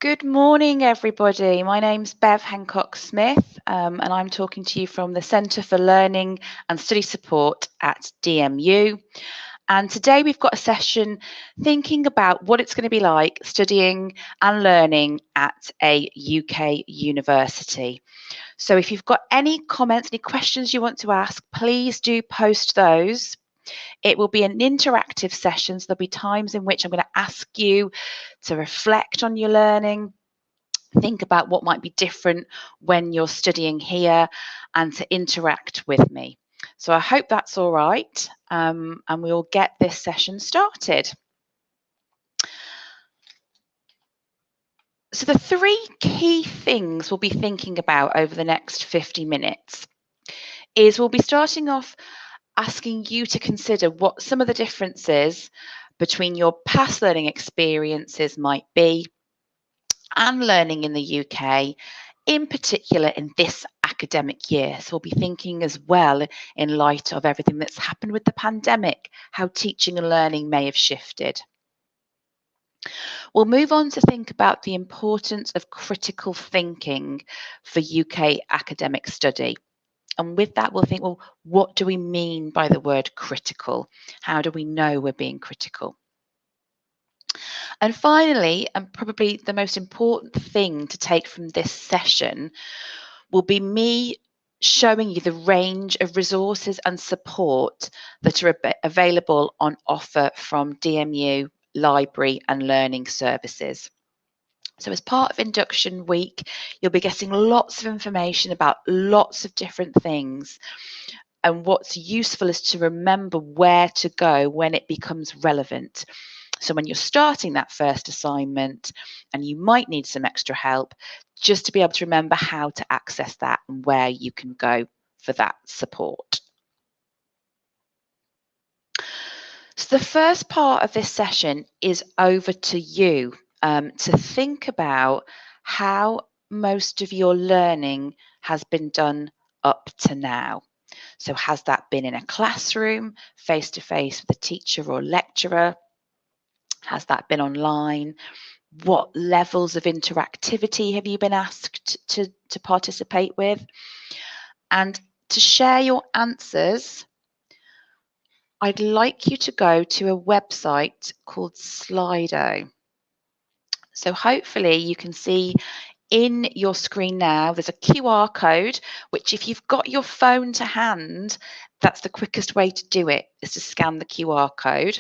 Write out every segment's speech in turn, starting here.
Good morning, everybody. My name's Bev Hancock-Smith, and I'm talking to you from the Centre for Learning and Study Support at DMU. And today we've got a session thinking about what it's going to be like studying and learning at a UK university. So if you've got any comments, any questions you want to ask, please do post those. It will be an interactive session, so there'll be times in which I'm going to ask you to reflect on your learning, think about what might be different when you're studying here, and to interact with me. So I hope that's all right, and we'll get this session started. So the three key things we'll be thinking about over the next 50 minutes is we'll be starting off asking you to consider what some of the differences between your past learning experiences might be and learning in the UK, in particular in this academic year. So we'll be thinking as well, in light of everything that's happened with the pandemic, how teaching and learning may have shifted. We'll move on to think about the importance of critical thinking for UK academic study. And with that, we'll think, well, what do we mean by the word critical? How do we know we're being critical? And finally, and probably the most important thing to take from this session, will be me showing you the range of resources and support that are available on offer from DMU Library and Learning Services. So as part of Induction Week, you'll be getting lots of information about lots of different things. And what's useful is to remember where to go when it becomes relevant. So when you're starting that first assignment and you might need some extra help, just to be able to remember how to access that and where you can go for that support. So the first part of this session is over to you to think about how most of your learning has been done up to now. So has that been in a classroom, face-to-face with a teacher or lecturer? Has that been online? What levels of interactivity have you been asked to participate with? And to share your answers, I'd like you to go to a website called Slido. So hopefully you can see in your screen now, there's a QR code, which if you've got your phone to hand, that's the quickest way to do it, is to scan the QR code.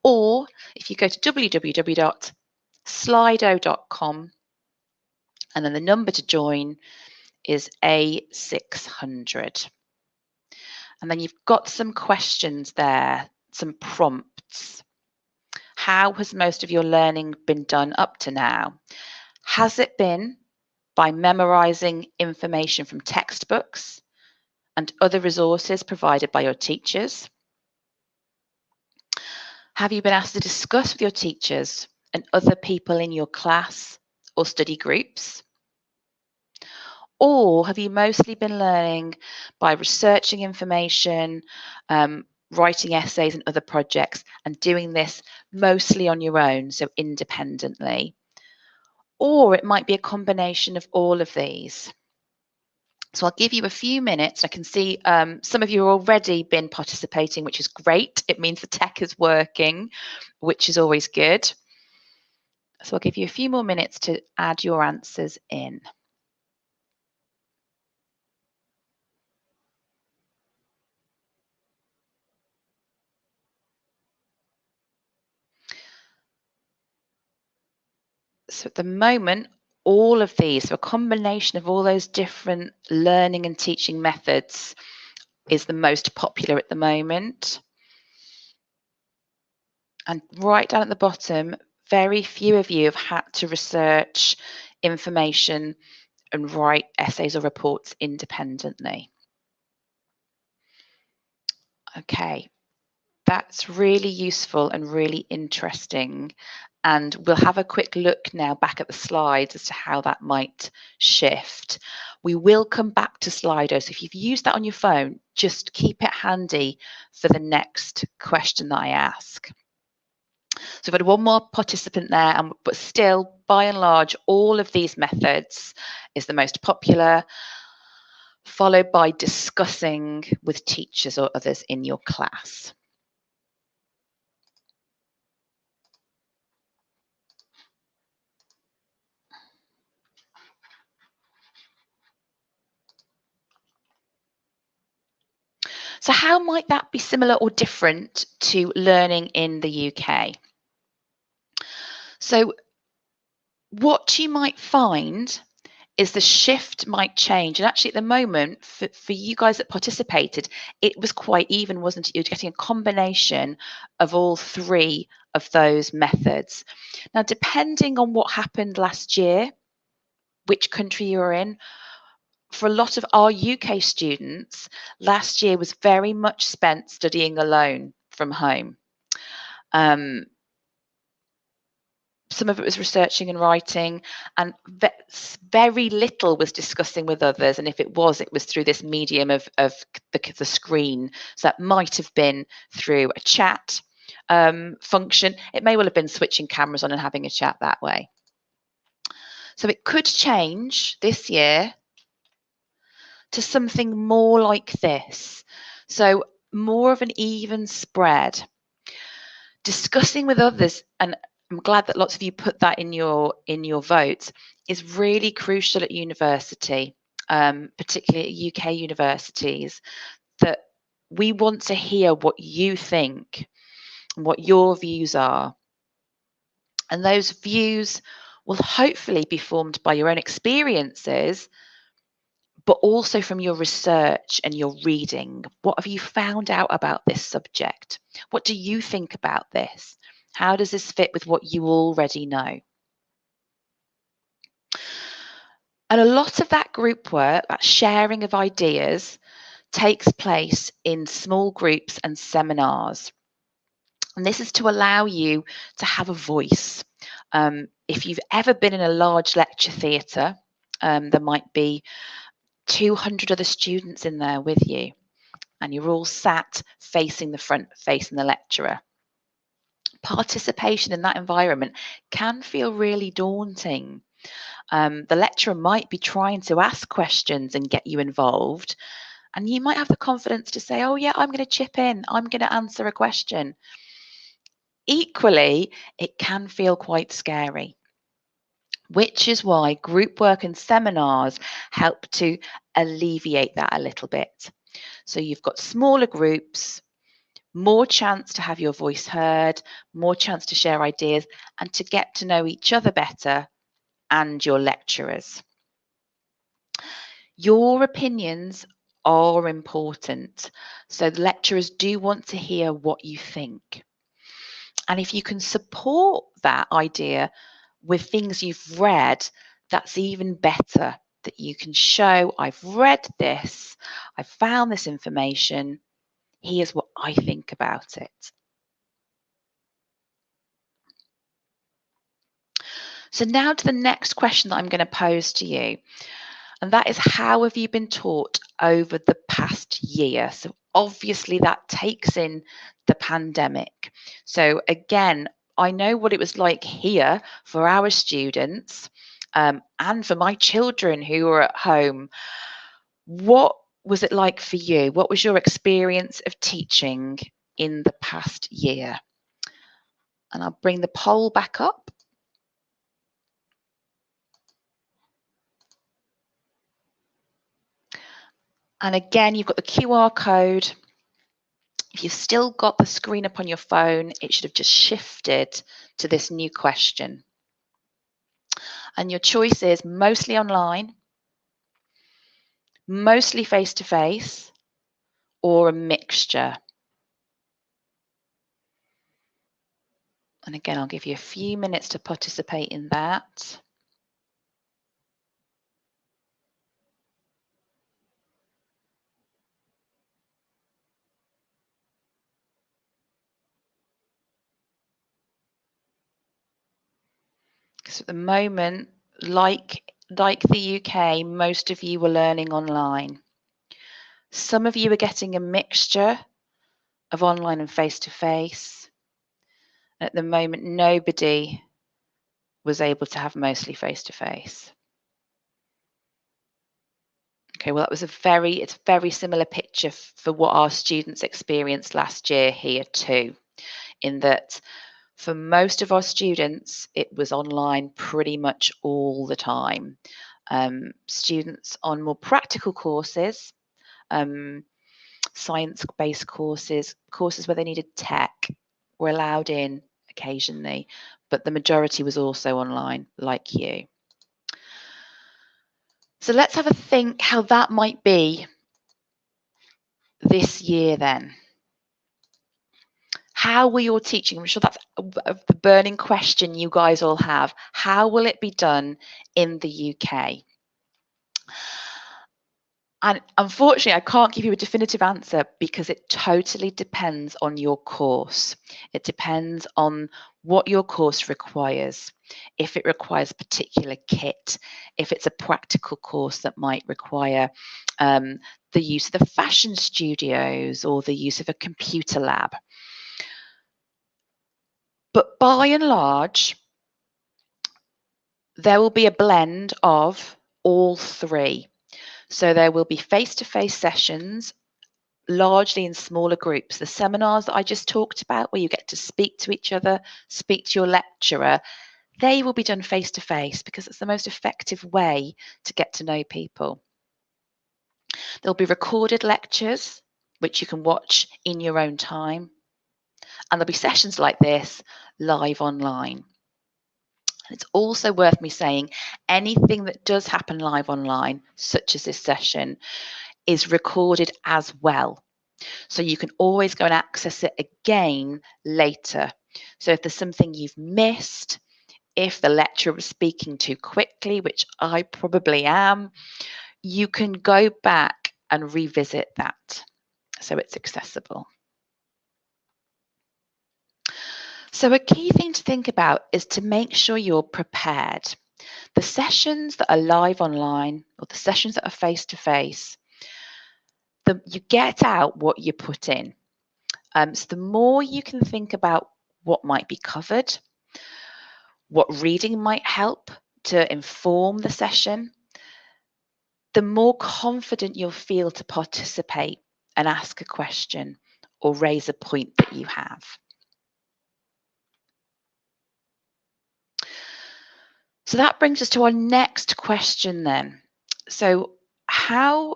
Or if you go to www.slido.com, and then the number to join is A600. And then you've got some questions there, some prompts. How has most of your learning been done up to now? Has it been by memorizing information from textbooks and other resources provided by your teachers? Have you been asked to discuss with your teachers and other people in your class or study groups? Or have you mostly been learning by researching information, writing essays and other projects, and doing this mostly on your own, so independently? Or it might be a combination of all of these. So I'll give you a few minutes. I can see some of you have already been participating, which is great. It means the tech is working, which is always good. So I'll give you a few more minutes to add your answers in. So at the moment, all of these, so a combination of all those different learning and teaching methods is the most popular at the moment. And right down at the bottom, very few of you have had to research information and write essays or reports independently. Okay, that's really useful and really interesting. And we'll have a quick look now back at the slides as to how that might shift. We will come back to Slido, so if you've used that on your phone, just keep it handy for the next question that I ask. So we've had one more participant there, but still, by and large, all of these methods is the most popular, followed by discussing with teachers or others in your class. So how might that be similar or different to learning in the UK? So what you might find is the shift might change. And actually, at the moment, for you guys that participated, it was quite even, wasn't it? You're getting a combination of all three of those methods. Now, depending on what happened last year, which country you're in, for a lot of our UK students, last year was very much spent studying alone from home. Some of it was researching and writing, and very little was discussing with others. And if it was through this medium of the screen. So that might have been through a chat function. It may well have been switching cameras on and having a chat that way. So it could change this year to something more like this. So more of an even spread. Discussing with others, and I'm glad that lots of you put that in your votes, is really crucial at university, particularly at UK universities, that we want to hear what you think and what your views are. And those views will hopefully be formed by your own experiences, but also from your research and your reading. What have you found out about this subject? What do you think about this? How does this fit with what you already know? And a lot of that group work, that sharing of ideas, takes place in small groups and seminars. And this is to allow you to have a voice. If you've ever been in a large lecture theatre, there might be 200 other students in there with you, and you're all sat facing the front, facing the lecturer. Participation in that environment can feel really daunting. The lecturer might be trying to ask questions and get you involved, and you might have the confidence to say, oh yeah, I'm going to chip in, I'm going to answer a question. Equally, it can feel quite scary, which is why group work and seminars help to alleviate that a little bit. So you've got smaller groups, more chance to have your voice heard, more chance to share ideas and to get to know each other better and your lecturers. Your opinions are important. So the lecturers do want to hear what you think. And if you can support that idea with things you've read, that's even better. That you can show, I've read this, I've found this information, here's what I think about it. So now to the next question that I'm going to pose to you, and that is, how have you been taught over the past year? So obviously that takes in the pandemic. So again, I know what it was like here for our students and for my children who were at home. What was it like for you? What was your experience of teaching in the past year? And I'll bring the poll back up. And again, you've got the QR code. If you've still got the screen up on your phone, it should have just shifted to this new question. And your choice is mostly online, mostly face-to-face, or a mixture. And again, I'll give you a few minutes to participate in that. Because at the moment, like the UK, most of you were learning online. Some of you are getting a mixture of online and face-to-face. At the moment, nobody was able to have mostly face-to-face. Okay, well, it's a very similar picture for what our students experienced last year here too, in that for most of our students, it was online pretty much all the time. Students on more practical courses, science-based courses where they needed tech were allowed in occasionally, but the majority was also online, like you. So let's have a think how that might be this year then. How will your teaching, I'm sure that's the burning question you guys all have, how will it be done in the UK? And unfortunately, I can't give you a definitive answer because it totally depends on your course. It depends on what your course requires. If it requires particular kit, if it's a practical course that might require the use of the fashion studios or the use of a computer lab. But by and large, there will be a blend of all three. So there will be face-to-face sessions, largely in smaller groups. The seminars that I just talked about, where you get to speak to each other, speak to your lecturer, they will be done face-to-face because it's the most effective way to get to know people. There'll be recorded lectures, which you can watch in your own time. And there'll be sessions like this live online. It's also worth me saying anything that does happen live online, such as this session, is recorded as well. So you can always go and access it again later. So if there's something you've missed, if the lecturer was speaking too quickly, which I probably am, you can go back and revisit that. So it's accessible. So a key thing to think about is to make sure you're prepared. The sessions that are live online or the sessions that are face-to-face, you get out what you put in. So the more you can think about what might be covered, what reading might help to inform the session, the more confident you'll feel to participate and ask a question or raise a point that you have. So that brings us to our next question then. So how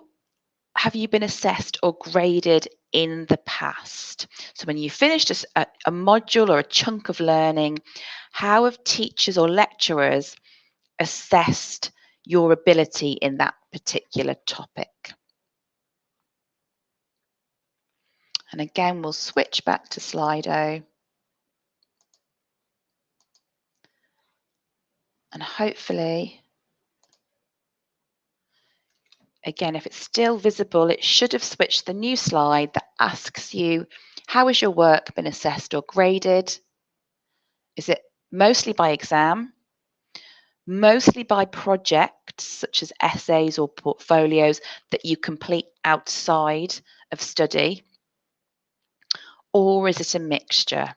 have you been assessed or graded in the past? So when you finished a module or a chunk of learning, how have teachers or lecturers assessed your ability in that particular topic? And again, we'll switch back to Slido. And hopefully, again, if it's still visible, it should have switched the new slide that asks you, how has your work been assessed or graded? Is it mostly by exam? Mostly by projects, such as essays or portfolios that you complete outside of study? Or is it a mixture?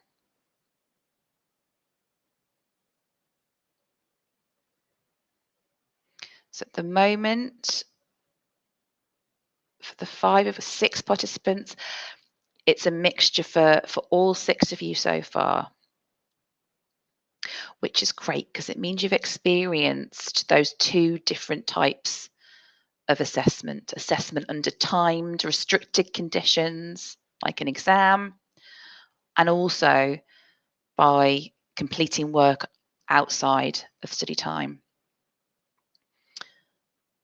So at the moment, for the 6 participants, it's a mixture for all 6 of you so far, which is great because it means you've experienced those 2 different types of assessment under timed, restricted conditions, like an exam, and also by completing work outside of study time.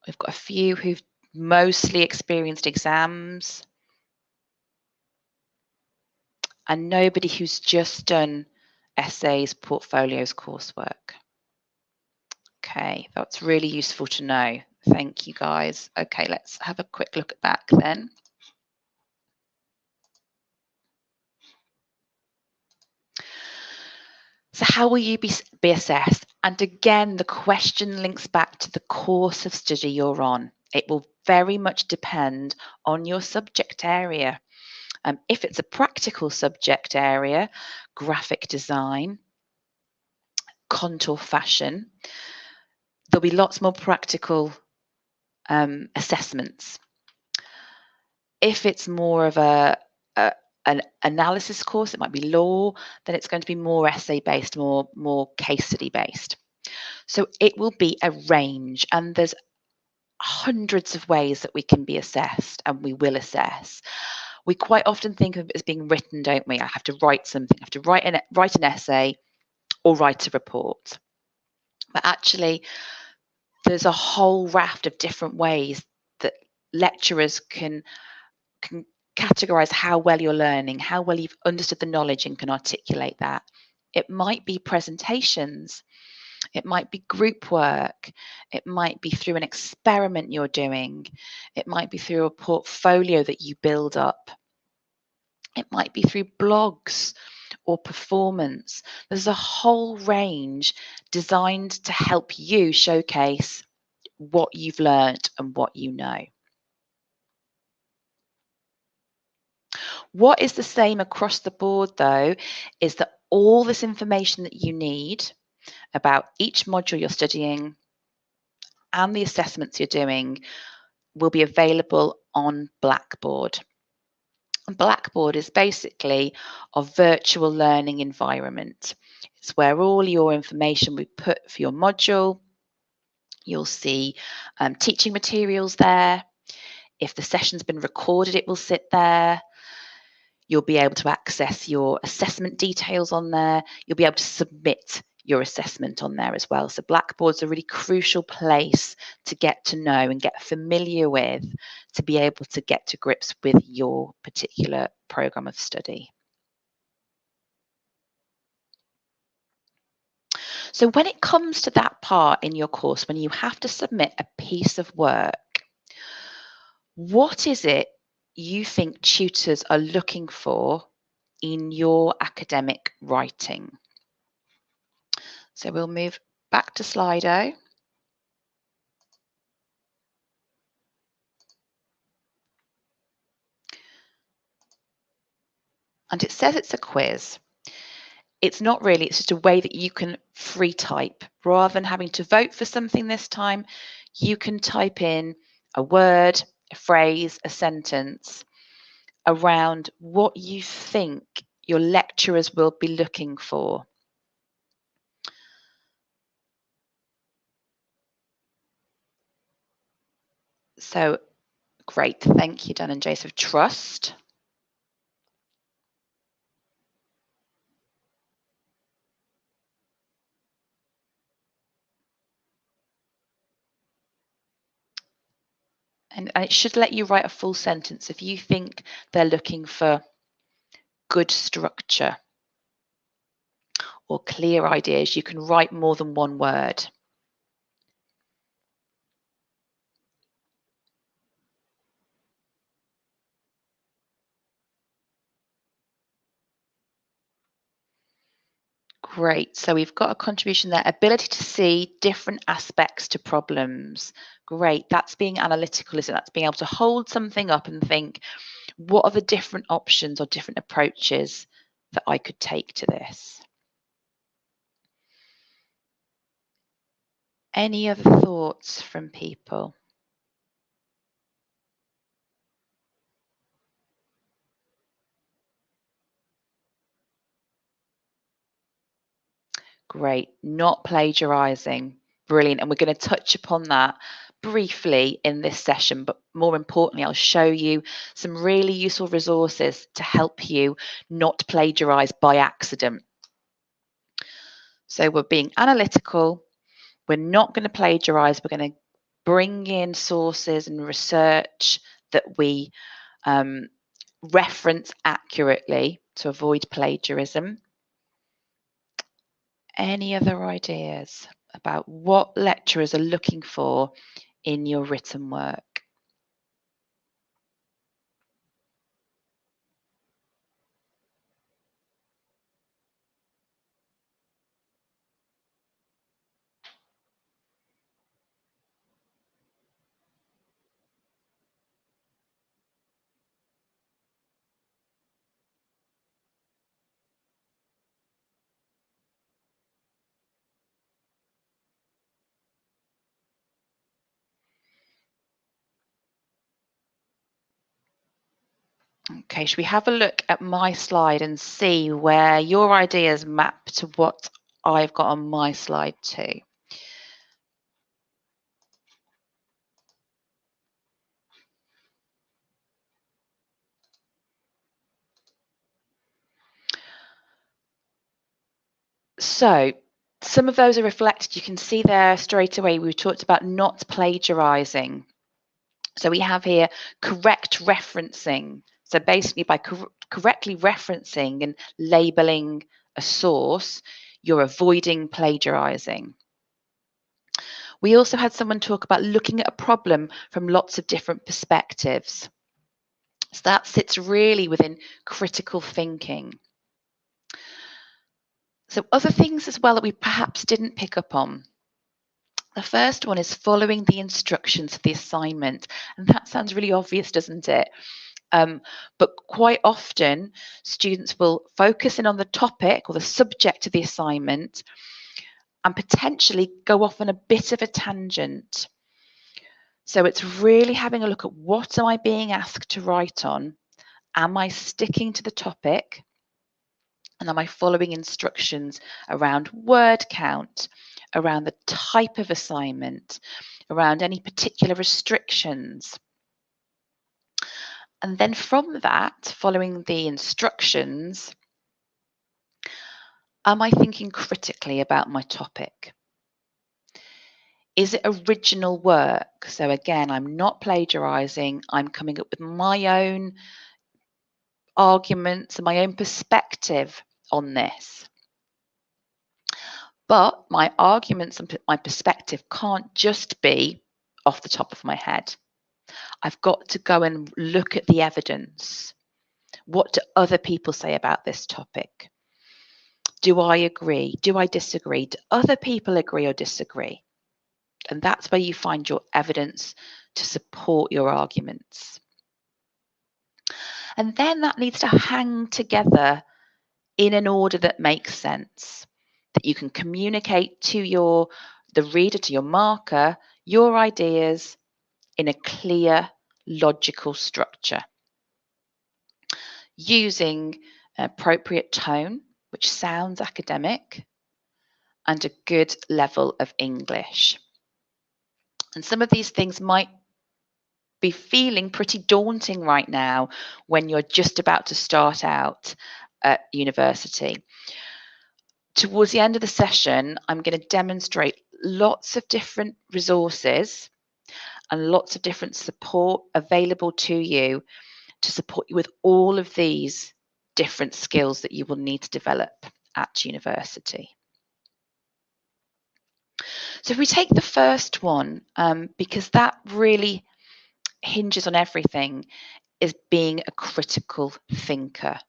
We've got a few who've mostly experienced exams and nobody who's just done essays, portfolios, coursework. Okay, that's really useful to know. Thank you, guys. Okay, let's have a quick look back then. So how will you be assessed? And again, the question links back to the course of study you're on. It will very much depend on your subject area. If it's a practical subject area, graphic design, contour fashion, there'll be lots more practical assessments. If it's more of an analysis course, it might be law, then it's going to be more essay-based, more case study-based. So it will be a range, and there's hundreds of ways that we can be assessed, and we will assess. We quite often think of it as being written, don't we? I have to write something, I have to write an essay or write a report. But actually, there's a whole raft of different ways that lecturers can categorize how well you're learning, how well you've understood the knowledge and can articulate that. It might be presentations, it might be group work, it might be through an experiment you're doing, it might be through a portfolio that you build up, it might be through blogs or performance. There's a whole range designed to help you showcase what you've learned and what you know. What is the same across the board, though, is that all this information that you need about each module you're studying and the assessments you're doing will be available on Blackboard. Blackboard is basically a virtual learning environment. It's where all your information we put for your module. You'll see teaching materials there. If the session's been recorded, it will sit there. You'll be able to access your assessment details on there. You'll be able to submit your assessment on there as well. So Blackboard's a really crucial place to get to know and get familiar with, to be able to get to grips with your particular program of study. So when it comes to that part in your course, when you have to submit a piece of work, what is it you think tutors are looking for in your academic writing? So we'll move back to Slido. And it says it's a quiz. It's not really, it's just a way that you can free type. Rather than having to vote for something this time, you can type in a word, a phrase, a sentence around what you think your lecturers will be looking for. So great, thank you, Dan and Joseph. Trust. And it should let you write a full sentence if you think they're looking for good structure or clear ideas. You can write more than one word. Great. So we've got a contribution there. Ability to see different aspects to problems. Great. That's being analytical, isn't it? That's being able to hold something up and think, what are the different options or different approaches that I could take to this? Any other thoughts from people? Great. Not plagiarizing. Brilliant. And we're going to touch upon that briefly in this session, but more importantly, I'll show you some really useful resources to help you not plagiarize by accident. So we're being analytical. We're not going to plagiarize. We're going to bring in sources and research that we reference accurately to avoid plagiarism. Any other ideas about what lecturers are looking for in your written work? Okay, should we have a look at my slide and see where your ideas map to what I've got on my slide too? So some of those are reflected. You can see there straight away, we talked about not plagiarizing. So we have here correct referencing. So basically by correctly referencing and labeling a source, you're avoiding plagiarizing. We also had someone talk about looking at a problem from lots of different perspectives. So that sits really within critical thinking. So other things as well that we perhaps didn't pick up on. The first one is following the instructions of the assignment. And that sounds really obvious, doesn't it? But quite often, students will focus in on the topic or the subject of the assignment and potentially go off on a bit of a tangent. So it's really having a look at what am I being asked to write on? Am I sticking to the topic? And am I following instructions around word count, around the type of assignment, around any particular restrictions? And then from that, following the instructions, am I thinking critically about my topic? Is it original work? So again, I'm not plagiarizing. I'm coming up with my own arguments and my own perspective on this. But my arguments and my perspective can't just be off the top of my head. I've got to go and look at the evidence. What do other people say about this topic? Do I agree? Do I disagree? Do other people agree or disagree? And that's where you find your evidence to support your arguments. And then that needs to hang together in an order that makes sense, that you can communicate to the reader, to your marker, your ideas in a clear, logical structure, using an appropriate tone, which sounds academic, and a good level of English. And some of these things might be feeling pretty daunting right now when you're just about to start out at university. Towards the end of the session, I'm going to demonstrate lots of different resources and lots of different support available to you to support you with all of these different skills that you will need to develop at university. So if we take the first one, because that really hinges on everything, is being a critical thinker.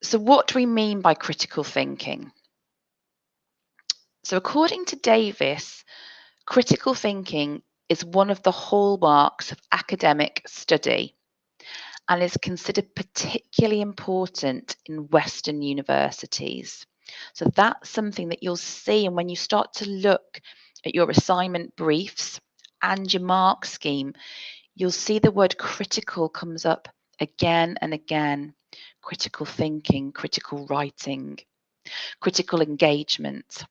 So what do we mean by critical thinking? So according to Davis, critical thinking is one of the hallmarks of academic study and is considered particularly important in Western universities. So that's something that you'll see, and when you start to look at your assignment briefs and your mark scheme, you'll see the word critical comes up again and again. Critical thinking, critical writing, critical engagement.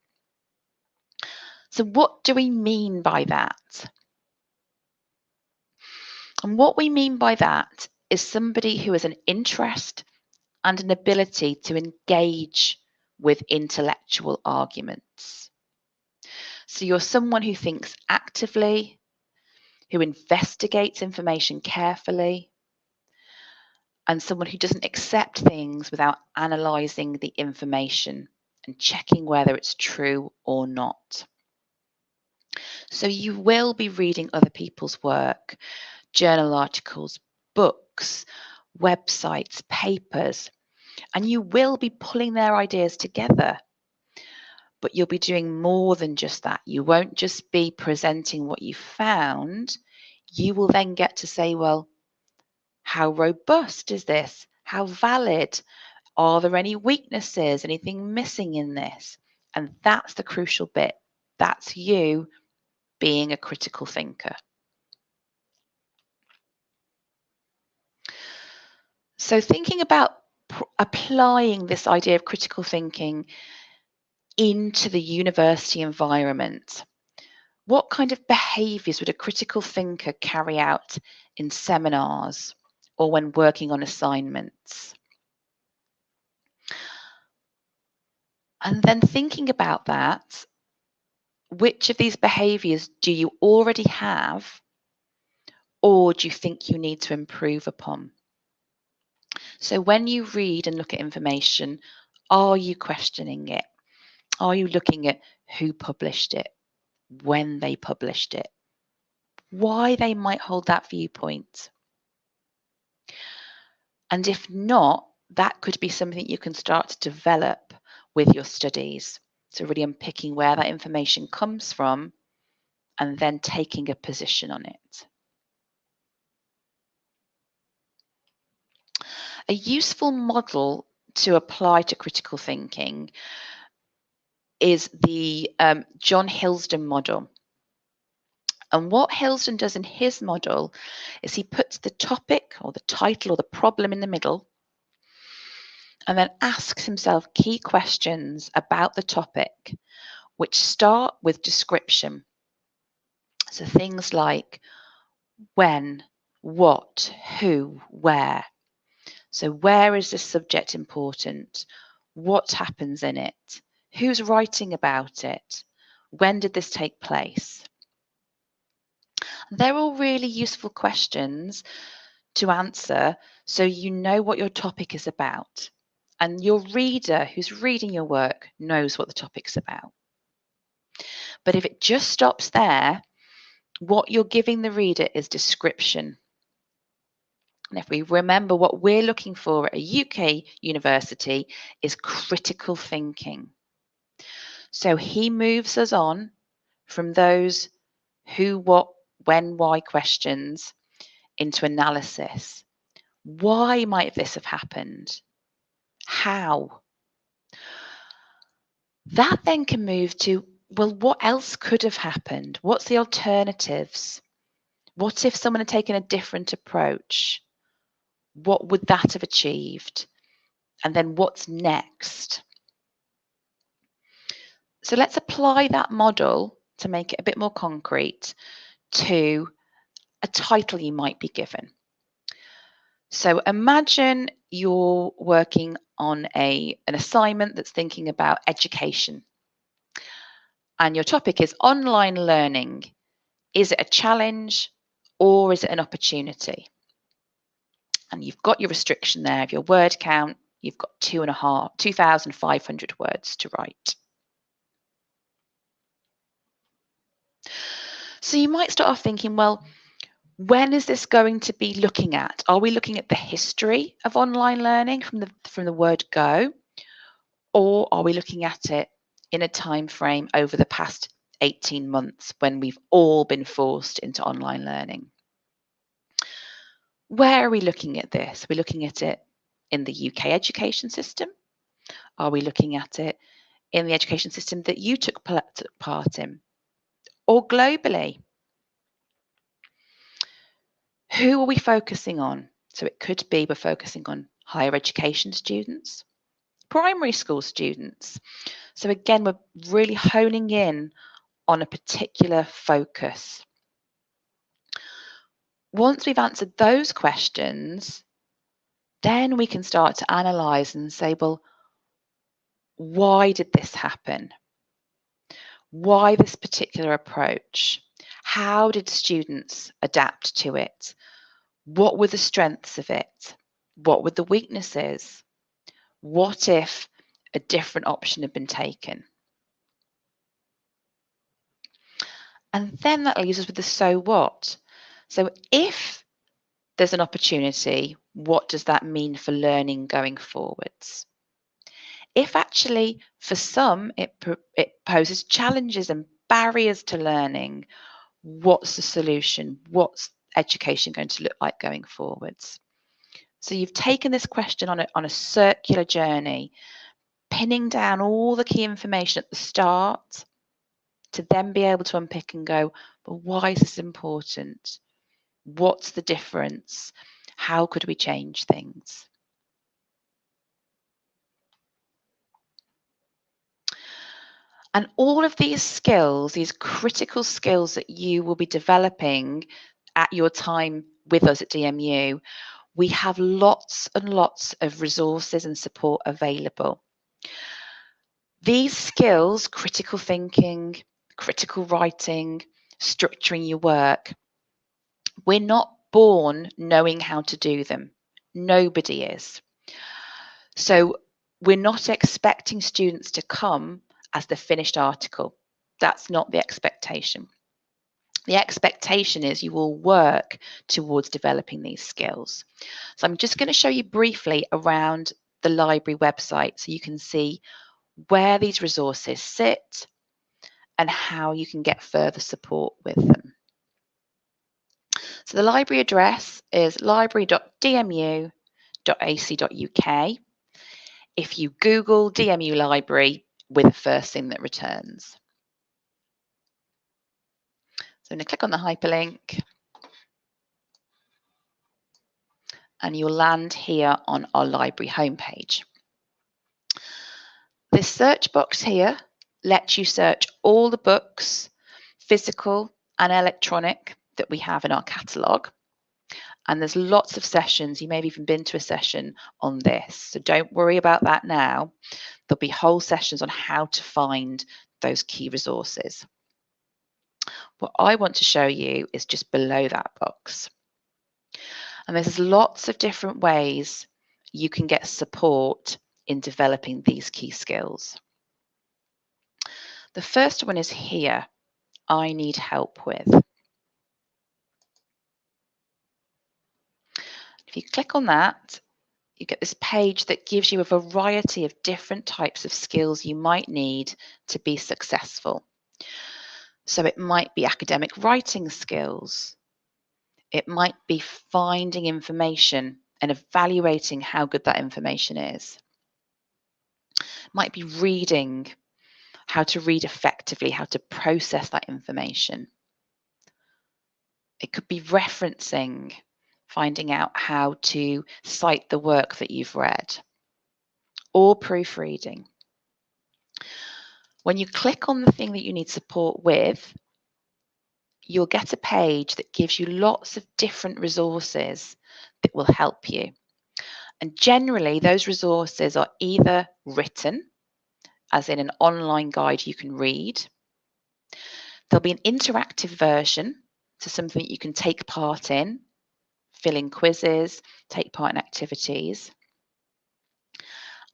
So what do we mean by that? And what we mean by that is somebody who has an interest and an ability to engage with intellectual arguments. So you're someone who thinks actively, who investigates information carefully, and someone who doesn't accept things without analysing the information and checking whether it's true or not. So you will be reading other people's work, journal articles, books, websites, papers, and you will be pulling their ideas together. But you'll be doing more than just that. You won't just be presenting what you found. You will then get to say, well, how robust is this? How valid? Are there any weaknesses? Anything missing in this? And that's the crucial bit. That's you being a critical thinker. So thinking about applying this idea of critical thinking into the university environment, what kind of behaviours would a critical thinker carry out in seminars or when working on assignments? And then thinking about that, which of these behaviours do you already have or do you think you need to improve upon? So when you read and look at information, are you questioning it? Are you looking at who published it, when they published it, why they might hold that viewpoint? And if not, that could be something you can start to develop with your studies. So really unpicking where that information comes from and then taking a position on it. A useful model to apply to critical thinking is the John Hillsden model. And what Hillsden does in his model is he puts the topic or the title or the problem in the middle and then asks himself key questions about the topic, which start with description. So things like when, what, who, where. So where is this subject important? What happens in it? Who's writing about it? When did this take place? They're all really useful questions to answer so you know what your topic is about. And your reader who's reading your work knows what the topic's about. But if it just stops there, what you're giving the reader is description. And if we remember what we're looking for at a UK university is critical thinking. So he moves us on from those who, what, when, why questions into analysis. Why might this have happened? How? That then can move to, well, what else could have happened? What's the alternatives? What if someone had taken a different approach? What would that have achieved? And then what's next? So let's apply that model to make it a bit more concrete to a title you might be given. So imagine you're working on an assignment that's thinking about education. And your topic is online learning. Is it a challenge or is it an opportunity? And you've got your restriction there of your word count. You've got 2,500 words to write. So you might start off thinking, well, when is this going to be looking at? Are we looking at the history of online learning from the word go? Or are we looking at it in a time frame over the past 18 months when we've all been forced into online learning? Where are we looking at this? Are we looking at it in the UK education system? Are we looking at it in the education system that you took part in? Or globally? Who are we focusing on? So it could be we're focusing on higher education students, primary school students. So again, we're really honing in on a particular focus. Once we've answered those questions, then we can start to analyse and say, well, why did this happen? Why this particular approach? How did students adapt to it? What were the strengths of it? What were the weaknesses? What if a different option had been taken? And then that leaves us with the so what. So if there's an opportunity, what does that mean for learning going forwards? If actually for some it poses challenges and barriers to learning, what's the solution? What's education going to look like going forwards? So you've taken this question on a circular journey, pinning down all the key information at the start to then be able to unpick and go, well, why is this important? What's the difference? How could we change things? And all of these skills, these critical skills that you will be developing at your time with us at DMU, we have lots and lots of resources and support available. These skills, critical thinking, critical writing, structuring your work, we're not born knowing how to do them. Nobody is. So we're not expecting students to come as the finished article. That's not the expectation. The expectation is you will work towards developing these skills. So I'm just going to show you briefly around the library website so you can see where these resources sit and how you can get further support with them. So the library address is library.dmu.ac.uk. If you Google DMU Library, we're the first thing that returns. So I'm going to click on the hyperlink and you'll land here on our library homepage. This search box here lets you search all the books, physical and electronic, that we have in our catalogue. And there's lots of sessions. You may have even been to a session on this. So don't worry about that now. There'll be whole sessions on how to find those key resources. What I want to show you is just below that box. And there's lots of different ways you can get support in developing these key skills. The first one is here, I need help with. If you click on that, you get this page that gives you a variety of different types of skills you might need to be successful. So it might be academic writing skills. It might be finding information and evaluating how good that information is. It might be reading, how to read effectively, how to process that information. It could be referencing, finding out how to cite the work that you've read, or proofreading. When you click on the thing that you need support with, you'll get a page that gives you lots of different resources that will help you. And generally, those resources are either written, as in an online guide you can read. There'll be an interactive version, so something that you can take part in, fill in quizzes, take part in activities.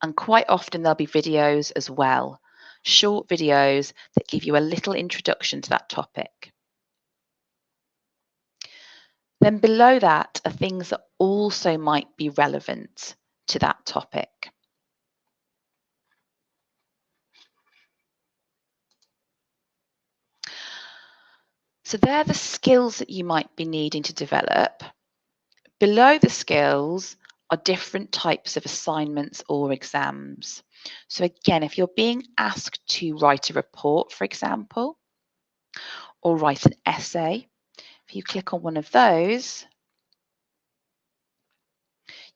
And quite often there'll be videos as well, short videos that give you a little introduction to that topic. Then below that are things that also might be relevant to that topic. So they're the skills that you might be needing to develop. Below the skills are different types of assignments or exams. So again, if you're being asked to write a report, for example, or write an essay, if you click on one of those,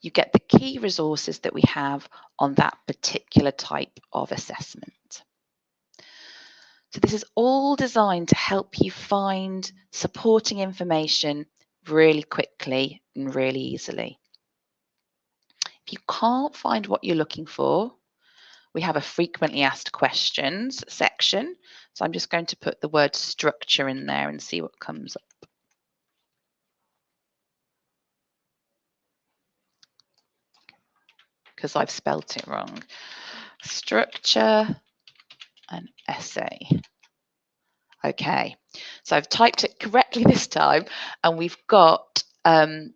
you get the key resources that we have on that particular type of assessment. So this is all designed to help you find supporting information really quickly and really easily. If you can't find what you're looking for, we have a frequently asked questions section. So I'm just going to put the word structure in there and see what comes up. Because I've spelt it wrong. Structure and essay. Okay, so I've typed it correctly this time, and we've got 4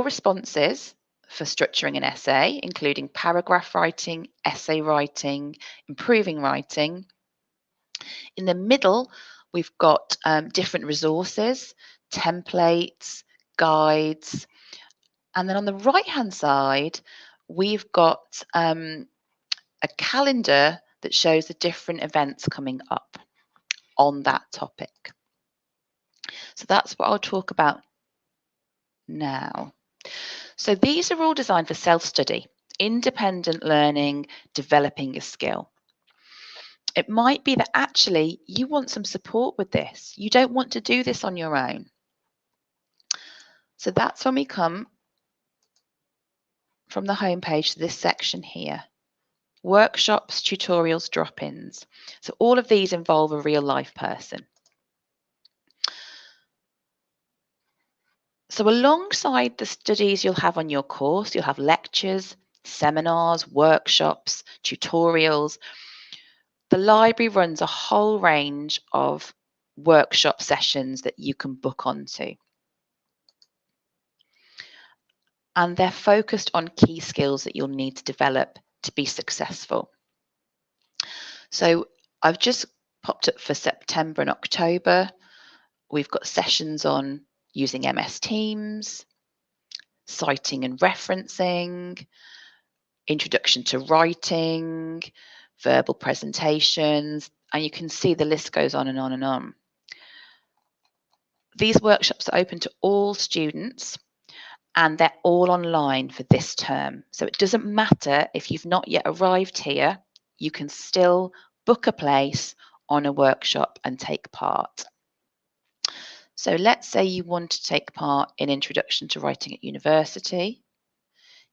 responses for structuring an essay, including paragraph writing, essay writing, improving writing. In the middle, we've got different resources, templates, guides, and then on the right-hand side, we've got a calendar that shows the different events coming up on that topic. So that's what I'll talk about now. So these are all designed for self-study, independent learning, developing a skill. It might be that actually you want some support with this. You don't want to do this on your own. So that's when we come from the homepage to this section here. Workshops, tutorials, drop-ins. So all of these involve a real life person. So alongside the studies you'll have on your course, you'll have lectures, seminars, workshops, tutorials. The library runs a whole range of workshop sessions that you can book onto. And they're focused on key skills that you'll need to develop to be successful. So I've just popped up for September and October. We've got sessions on using MS Teams, citing and referencing, introduction to writing, verbal presentations, and you can see the list goes on and on and on. These workshops are open to all students and they're all online for this term. So it doesn't matter if you've not yet arrived here, you can still book a place on a workshop and take part. So let's say you want to take part in Introduction to Writing at University.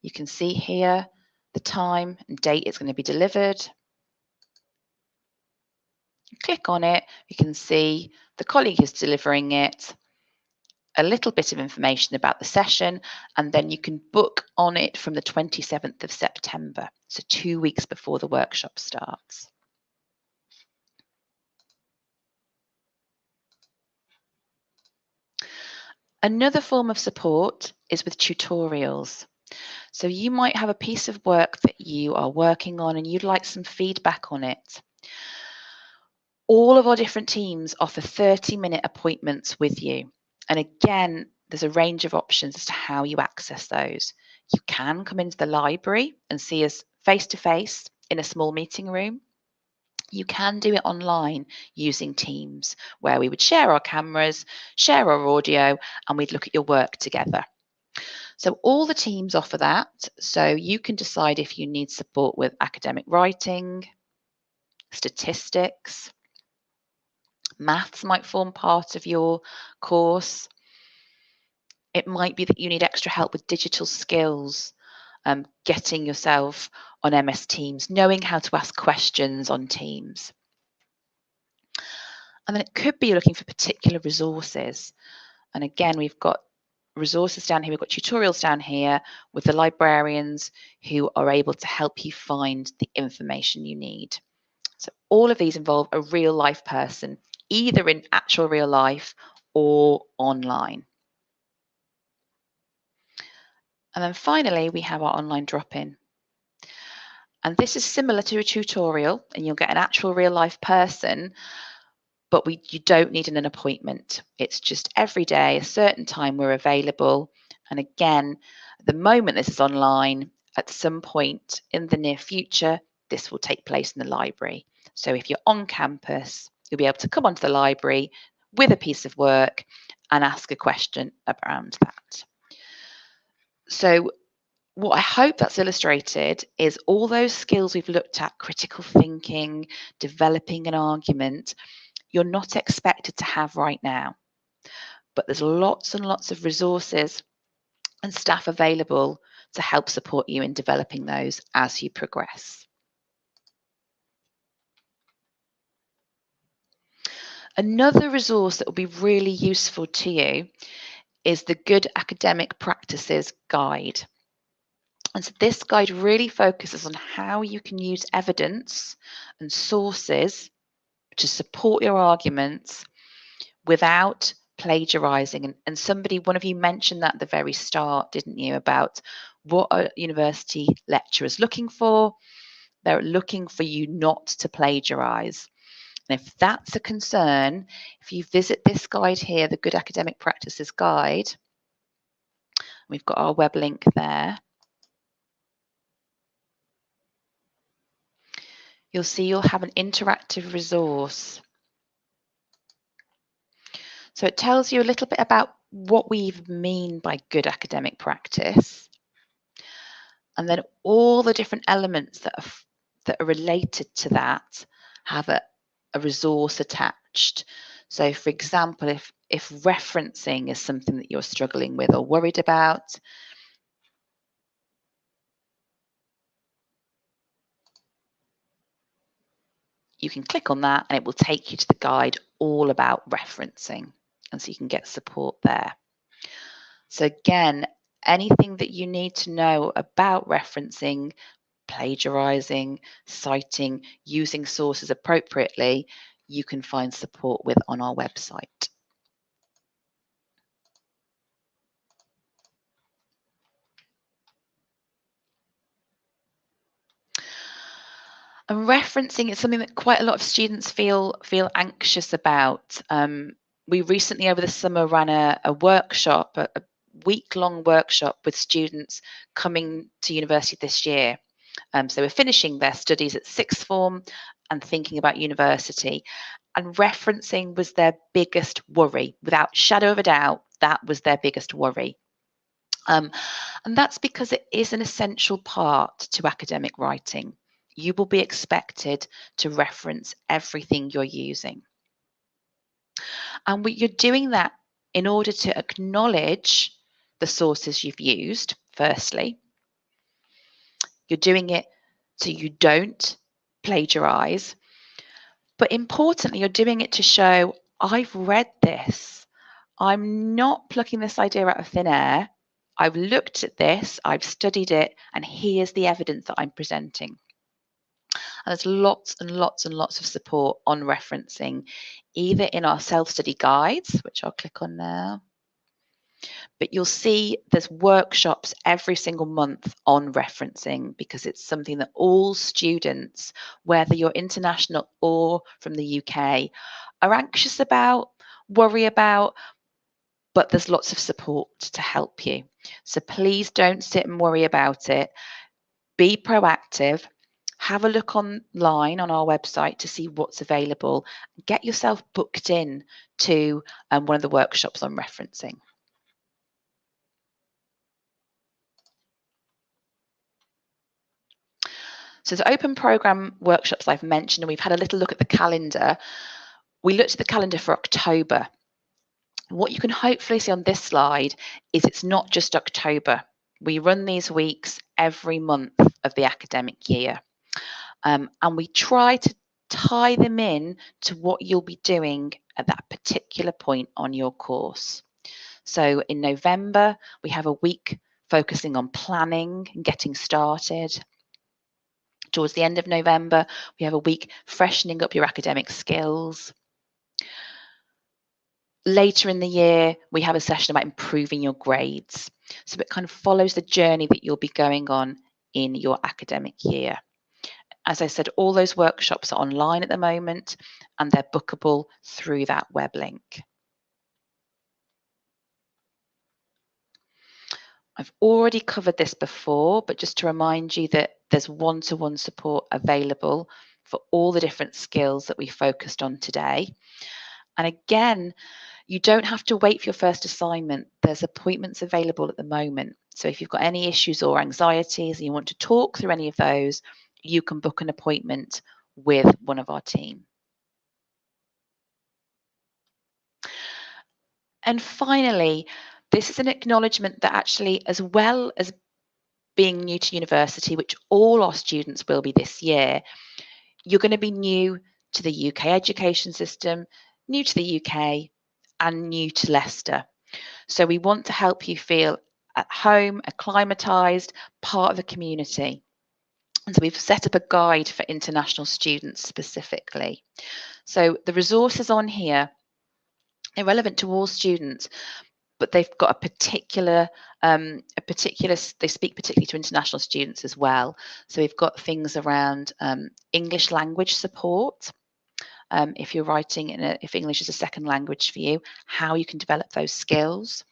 You can see here the time and date it's going to be delivered. Click on it, you can see the colleague who's delivering it, a little bit of information about the session, and then you can book on it from the 27th of September, so 2 weeks before the workshop starts. Another form of support is with tutorials. So you might have a piece of work that you are working on and you'd like some feedback on it. All of our different teams offer 30-minute appointments with you. And again, there's a range of options as to how you access those. You can come into the library and see us face-to-face in a small meeting room. You can do it online using Teams, where we would share our cameras, share our audio, and we'd look at your work together. So all the teams offer that. So you can decide if you need support with academic writing, statistics, maths might form part of your course. It might be that you need extra help with digital skills, getting yourself on MS Teams, knowing how to ask questions on Teams. And then it could be you're looking for particular resources. And again, we've got resources down here, we've got tutorials down here with the librarians who are able to help you find the information you need. So all of these involve a real life person, either in actual real life or online. And then finally, we have our online drop-in. And this is similar to a tutorial, and you'll get an actual real life person, but you don't need an appointment. It's just every day, a certain time we're available. And again, at the moment this is online, at some point in the near future, this will take place in the library. So if you're on campus, you'll be able to come onto the library with a piece of work and ask a question around that. So what I hope that's illustrated is all those skills we've looked at, critical thinking, developing an argument, you're not expected to have right now. But there's lots and lots of resources and staff available to help support you in developing those as you progress. Another resource that will be really useful to you is the Good Academic Practices Guide. And so this guide really focuses on how you can use evidence and sources to support your arguments without plagiarizing. And one of you mentioned that at the very start, didn't you, about what a university lecturer is looking for. They're looking for you not to plagiarize. And if that's a concern, if you visit this guide here, the Good Academic Practices Guide, we've got our web link there. You'll see you'll have an interactive resource. So it tells you a little bit about what we mean by good academic practice, and then all the different elements that are related to that, have a resource attached. So for example, if referencing is something that you're struggling with or worried about, you can click on that and it will take you to the guide all about referencing. And so you can get support there. So again, anything that you need to know about referencing, plagiarizing, citing, using sources appropriately, you can find support with on our website. And referencing is something that quite a lot of students feel anxious about. We recently over the summer ran a workshop, a week-long workshop with students coming to university this year. So we're finishing their studies at sixth form and thinking about university. And referencing was their biggest worry. Without shadow of a doubt, that was their biggest worry. And that's because it is an essential part to academic writing. You will be expected to reference everything you're using. And you're doing that in order to acknowledge the sources you've used, firstly. You're doing it so you don't plagiarize. But importantly, you're doing it to show, I've read this. I'm not plucking this idea out of thin air. I've looked at this, I've studied it, and here's the evidence that I'm presenting. And there's lots and lots and lots of support on referencing, either in our self-study guides, which I'll click on now, but you'll see there's workshops every single month on referencing because it's something that all students, whether you're international or from the UK, are anxious about, worry about, but there's lots of support to help you. So please don't sit and worry about it. Be proactive. Have a look online on our website to see what's available. Get yourself booked in to one of the workshops on referencing. So the open programme workshops I've mentioned, and we've had a little look at the calendar. We looked at the calendar for October. What you can hopefully see on this slide is it's not just October. We run these weeks every month of the academic year. And we try to tie them in to what you'll be doing at that particular point on your course. So in November, we have a week focusing on planning and getting started. Towards the end of November, we have a week freshening up your academic skills. Later in the year, we have a session about improving your grades. So it kind of follows the journey that you'll be going on in your academic year. As I said, all those workshops are online at the moment and they're bookable through that web link. I've already covered this before, but just to remind you that there's one-to-one support available for all the different skills that we focused on today. And again, you don't have to wait for your first assignment. There's appointments available at the moment. So if you've got any issues or anxieties and you want to talk through any of those, you can book an appointment with one of our team. And finally, this is an acknowledgement that actually, as well as being new to university, which all our students will be this year, you're going to be new to the UK education system, new to the UK, and new to Leicester. So we want to help you feel at home, acclimatised, part of the community. And so we've set up a guide for international students specifically. So the resources on here are relevant to all students, but they've got a particular, they speak particularly to international students as well. So we've got things around English language support. If you're writing if English is a second language for you, how you can develop those skills.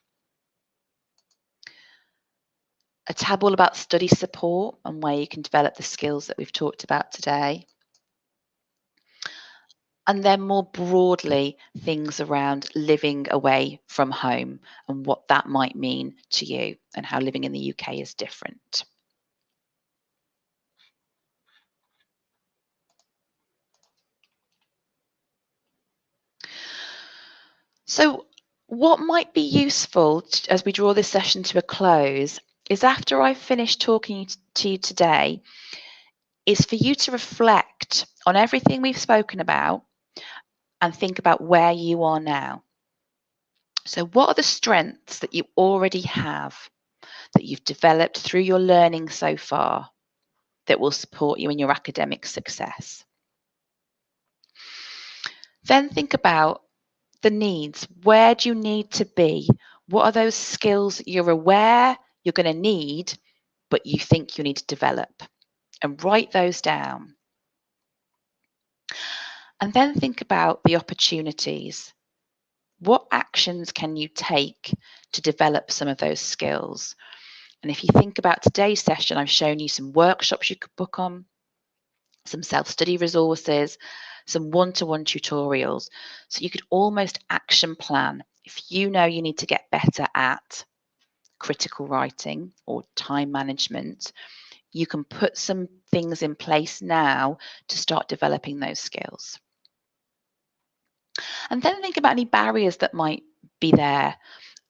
A tab all about study support and where you can develop the skills that we've talked about today. And then more broadly, things around living away from home and what that might mean to you and how living in the UK is different. So what might be useful as we draw this session to a close is, after I've finished talking to you today, is for you to reflect on everything we've spoken about and think about where you are now. So what are the strengths that you already have, that you've developed through your learning so far, that will support you in your academic success? Then think about the needs. Where do you need to be? What are those skills you're aware you're going to need, but you think you need to develop? And write those down. And then think about the opportunities. What actions can you take to develop some of those skills? And if you think about today's session, I've shown you some workshops you could book on, some self-study resources, some one-to-one tutorials. So you could almost action plan. If you know you need to get better at critical writing or time management, you can put some things in place now to start developing those skills. And then think about any barriers that might be there,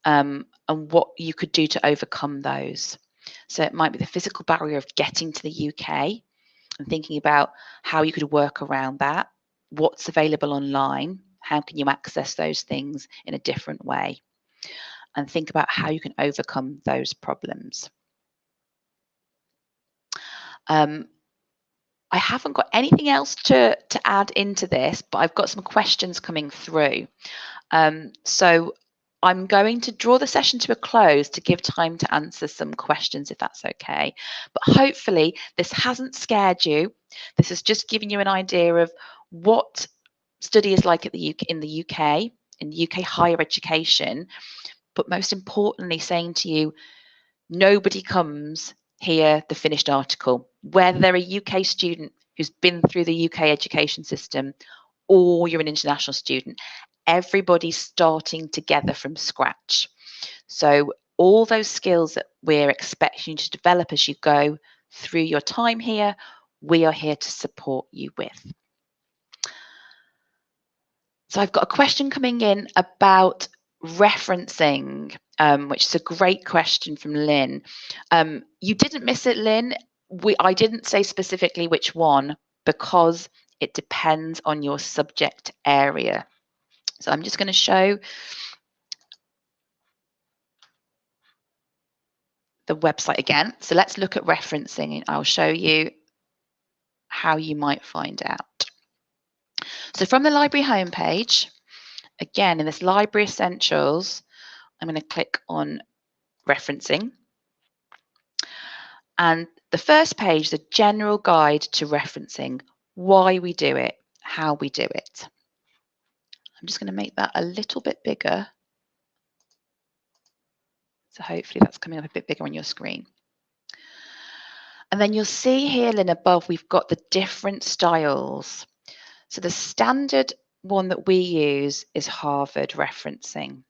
and what you could do to overcome those. So it might be the physical barrier of getting to the UK, and thinking about how you could work around that, what's available online, how can you access those things in a different way, and think about how you can overcome those problems. I haven't got anything else to add into this, but I've got some questions coming through. So I'm going to draw the session to a close to give time to answer some questions, if that's okay. But hopefully this hasn't scared you. This is just giving you an idea of what study is like in the UK, in UK higher education, but most importantly saying to you, nobody comes here the finished article. Whether they're a UK student who's been through the UK education system, or you're an international student, everybody's starting together from scratch. So all those skills that we're expecting you to develop as you go through your time here, we are here to support you with. So I've got a question coming in about referencing, which is a great question from Lynn. You didn't miss it, Lynn. I didn't say specifically which one, because it depends on your subject area. So I'm just going to show the website again. So let's look at referencing, and I'll show you how you might find out. So from the library homepage, again, in this Library Essentials, I'm going to click on referencing. And the first page, the general guide to referencing, why we do it, how we do it. I'm just going to make that a little bit bigger. So hopefully that's coming up a bit bigger on your screen. And then you'll see here, Lynn, above, we've got the different styles. So the standard one that we use is Harvard referencing.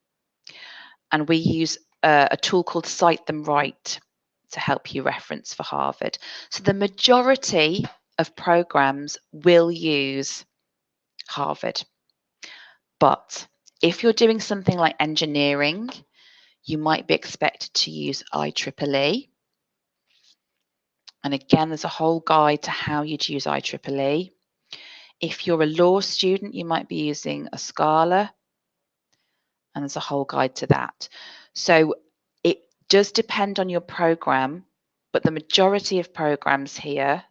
And we use a tool called Cite Them Right to help you reference for Harvard. So the majority of programs will use Harvard. But if you're doing something like engineering, you might be expected to use IEEE. And again, there's a whole guide to how you'd use IEEE. If you're a law student, you might be using a Scala, and there's a whole guide to that. So it does depend on your program, but the majority of programs here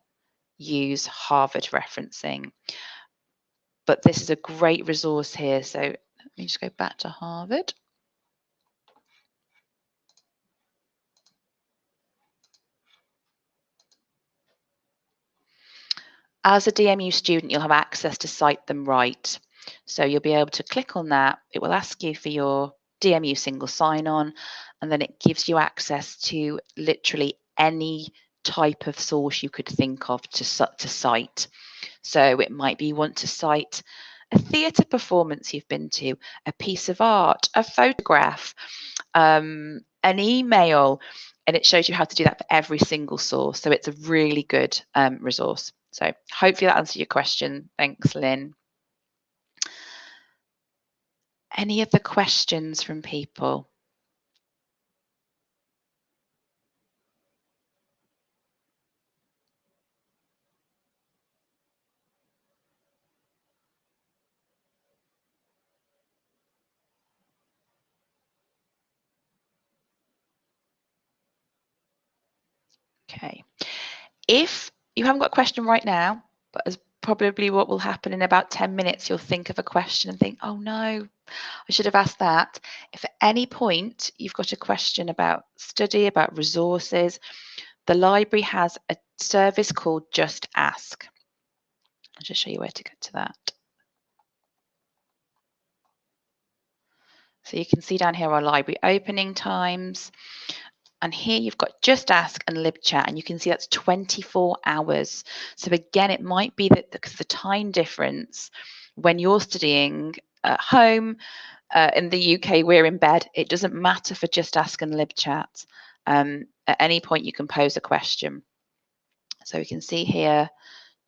use Harvard referencing. But this is a great resource here. So let me just go back to Harvard. As a DMU student, you'll have access to Cite Them Right. So you'll be able to click on that. It will ask you for your DMU single sign-on, and then it gives you access to literally any type of source you could think of to cite. So it might be you want to cite a theatre performance you've been to, a piece of art, a photograph, an email, and it shows you how to do that for every single source. So it's a really good resource. So hopefully that answers your question. Thanks, Lynn. Any other questions from people? Okay. If you haven't got a question right now, but as probably what will happen in about 10 minutes, you'll think of a question and think, oh no, I should have asked that. If at any point you've got a question about study, about resources, the library has a service called Just Ask. I'll just show you where to get to that. So you can see down here our library opening times. And here you've got Just Ask and LibChat, and you can see that's 24 hours. So again, it might be that because the time difference when you're studying at home, in the UK, we're in bed. It doesn't matter for Just Ask and LibChat. At any point, you can pose a question. So we can see here,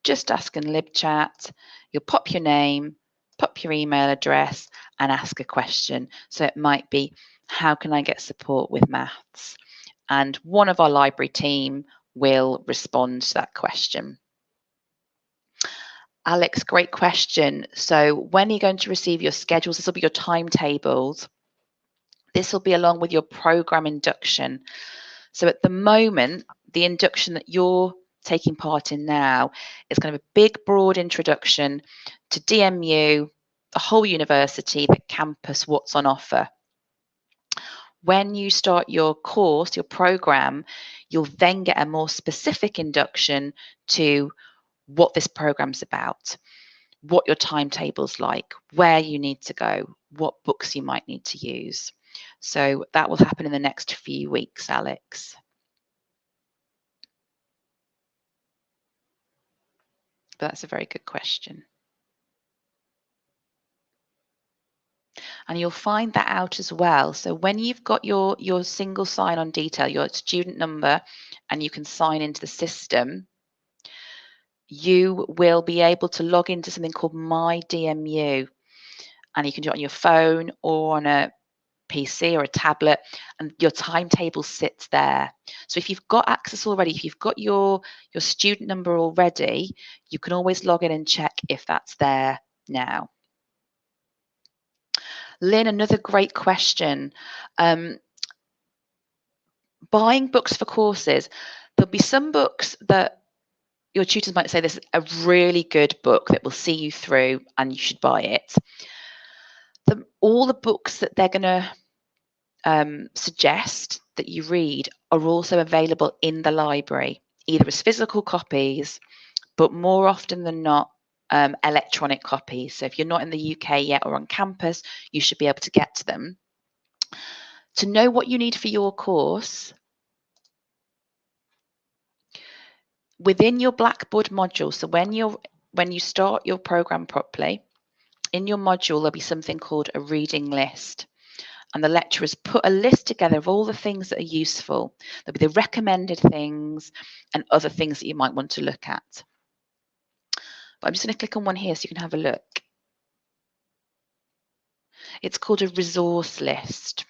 Just Ask and LibChat. You'll pop your name, pop your email address, and ask a question. So it might be, how can I get support with maths? And one of our library team will respond to that question. Alex, great question. So when are you going to receive your schedules? This will be your timetables. This will be along with your program induction. So at the moment, the induction that you're taking part in now is kind of a big, broad introduction to DMU, the whole university, the campus, what's on offer. When you start your course, your program, you'll then get a more specific induction to what this program's about, what your timetable's like, where you need to go, what books you might need to use. So that will happen in the next few weeks, Alex. But that's a very good question. And you'll find that out as well. So when you've got your single sign-on detail, your student number, and you can sign into the system, you will be able to log into something called My DMU. And you can do it on your phone or on a PC or a tablet, and your timetable sits there. So if you've got access already, if you've got your student number already, you can always log in and check if that's there now. Lynn, another great question. Buying books for courses, there'll be some books that your tutors might say this is a really good book that will see you through and you should buy it. All the books that they're going to suggest that you read are also available in the library, either as physical copies, but more often than not, electronic copies. So if you're not in the UK yet or on campus, you should be able to get to them. To know what you need for your course, within your Blackboard module, so when you start your program properly, in your module there'll be something called a reading list. And the lecturers put a list together of all the things that are useful. There'll be the recommended things and other things that you might want to look at. But I'm just going to click on one here so you can have a look. It's called a resource list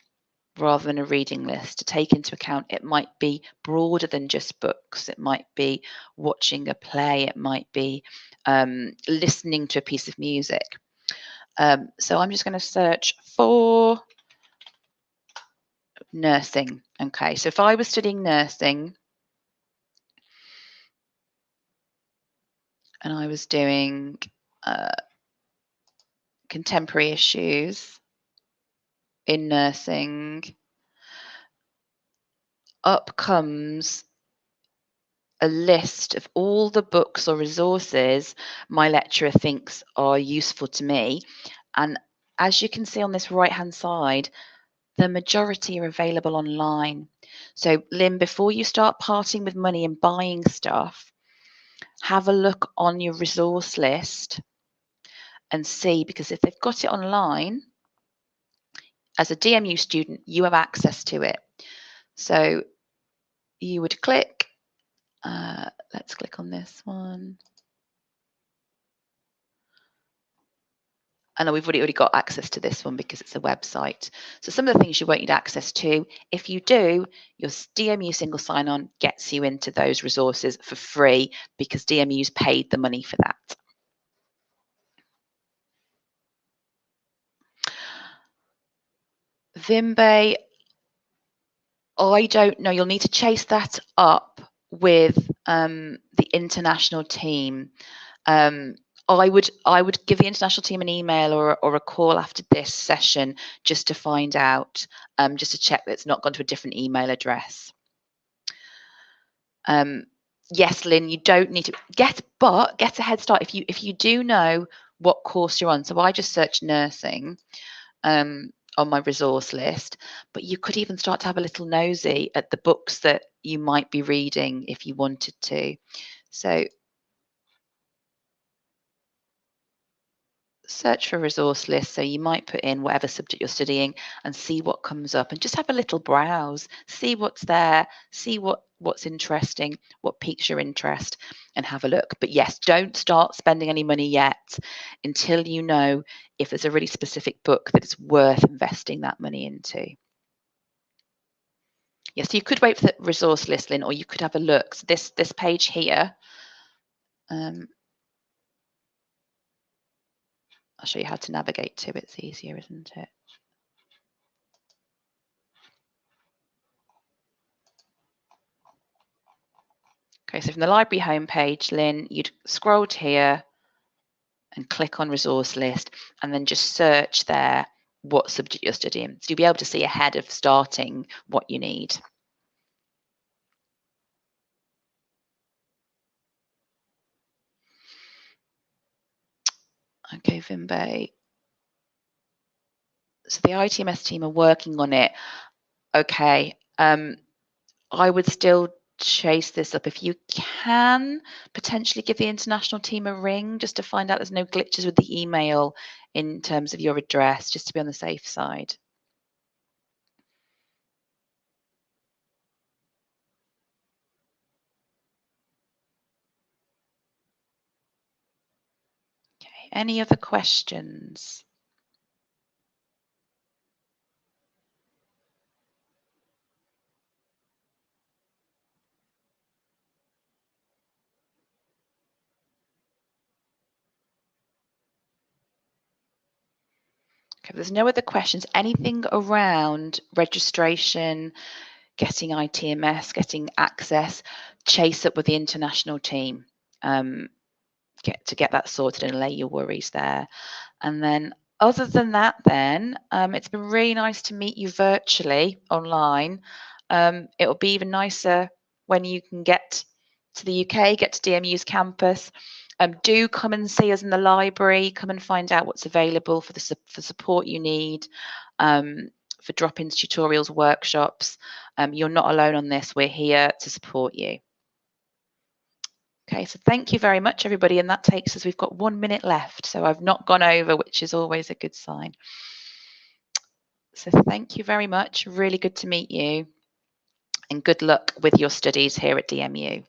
rather than a reading list to take into account. It might be broader than just books. It might be watching a play. It might be listening to a piece of music. So I'm just going to search for nursing. Okay, so if I was studying nursing and I was doing contemporary issues in nursing, up comes a list of all the books or resources my lecturer thinks are useful to me. And as you can see on this right-hand side, the majority are available online. So Lynn, before you start parting with money and buying stuff, have a look on your resource list and see, because if they've got it online, as a DMU student, you have access to it. So you would click, let's click on this one. I know we've already got access to this one because it's a website. So some of the things you won't need access to, if you do, your DMU single sign-on gets you into those resources for free because DMU's paid the money for that. Vimbe, I don't know. You'll need to chase that up with the international team. I would give the international team an email or a call after this session just to find out, just to check that it's not gone to a different email address. Yes, Lynn, you don't need to get a head start if you do know what course you're on. So I just searched nursing on my resource list, but you could even start to have a little nosy at the books that you might be reading if you wanted to. So search for a resource list. So you might put in whatever subject you're studying and see what comes up and just have a little browse, see what's there, see what's interesting, what piques your interest, and have a look. But yes, don't start spending any money yet until you know if there's a really specific book that it's worth investing that money into. Yes, you could wait for the resource list, Lynn, or you could have a look. So this page here, I'll show you how to navigate to it. It's easier, isn't it? Okay, so from the library homepage, Lynn, you'd scroll to here and click on resource list and then just search there what subject you're studying. So you'll be able to see ahead of starting what you need. Okay, Vimbe. So the ITMS team are working on it. Okay, I would still chase this up. If you can, potentially give the international team a ring just to find out there's no glitches with the email in terms of your address, just to be on the safe side. Okay, any other questions? Okay, if there's no other questions, anything around registration, getting ITMS, getting access, chase up with the international team, get that sorted and allay your worries there. And then other than that, then it's been really nice to meet you virtually online. It'll be even nicer when you can get to the UK, get to DMU's campus. Do come and see us in the library. Come and find out what's available for the support you need, for drop-ins, tutorials, workshops. You're not alone on this. We're here to support you. Okay, so thank you very much, everybody. And that takes us, we've got 1 minute left. So I've not gone over, which is always a good sign. So thank you very much. Really good to meet you. And good luck with your studies here at DMU.